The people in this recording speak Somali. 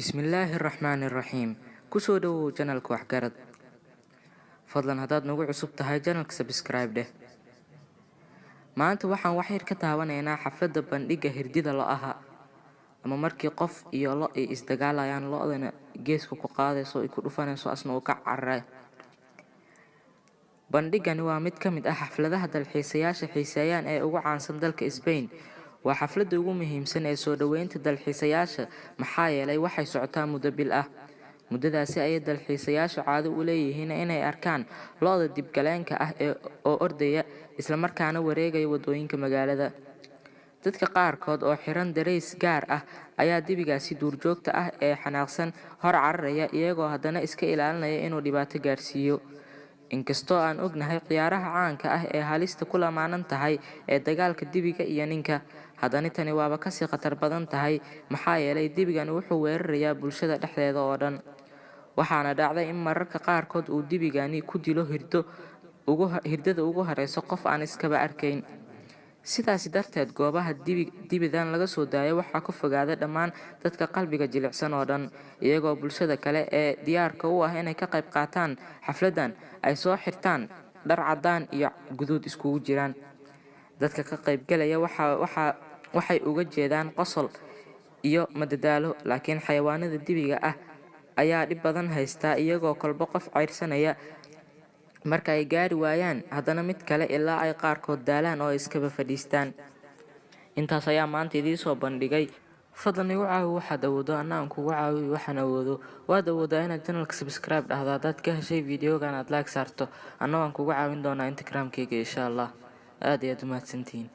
Bismillahirrahmanirrahiim. Kusoo dhawow channelka Waxgarad. Fadlan haddaad nagu cusub tahay channelka subscribe dheh. Maanta waxaan wax yar ka taabanaynaa xafladda bandhigga hirdida lo'aha ama markii qof iyo lo' ay isdagaalayaan lo'dana geeska ku qaadayso ay ku dhufanayso asna uu ka carray. Bandhiggani waa mid ka mid ah xafladaha dalxiisayaasha xiiseeyaan ee ugu caansan dalka Spain. Waa xafladda ugu muhiimsan ee soo dhaweynta dalxiisayaasha maxaa yeelay waxay socotaa muddo bil ah. Muddadaasi ayay dalxiisayaashu caado u leeyihiin inay arkaan lo'da dibgaleenka ah oo ordaya isla markaana wareegaya wadooyinka magaalada. Dadka qaarkood oo xiran dareys gaar ah ayaa dibigaasi duurjoogta ah ee xanaaqsan hor cararaya iyagoo haddana iska ilaalinaya inuu dhibaato gaarsiiyo. Inkastoo aan ognahay ciyaaraha caanka ah ee halista ku lamaanan tahay ee dagaalka dibiga iyo ninka, haddana tani waaba ka sii khatar badan tahay maxaa yeelay dibigan wuxuu weerarayaa bulshada dhexdeeda oo dhan. Waxaana dhacday in mararka qaarkood uu dibigani ku dilo hirdada ugu horeysa qof aan iskaba arkayn. Sidaas darteed goobaha dibidan laga soo daayo waxaa ka fogaada dhammaan dadka qalbiga jilicsan oo dhan, iyagoo bulshada kale ee diyaarka u ah inay ka qayb qaataan xafladdan ay soo xirtaan dhar cadaan iyo guduud iskugu jiraan. Dadka ka qaybgalaya waxay uga jeedaan qosol iyo madadaalo, laakiin xayawaanada dibiga ah ayaa dhib badan haysta iyagoo kolba qof ceyrsanaya marka ay gaari waayaan haddana mid kale ilaa ay qaarkood daalaan oo iskaba fadhiistaan. Intaas ayaa maanta idiin soo bandhigay. Fadlan igu caawi waxaad awoodo anna aan kugu caawiyo waxaan awoodo. Waad awoodaa inaad channelka subscribe dhahdo haddaad ka heshay videogan aad like saarto anna waan kugu caawin doonaa Instagram-kayga insha Allah. Aad iyo aad u mahadsantihiin.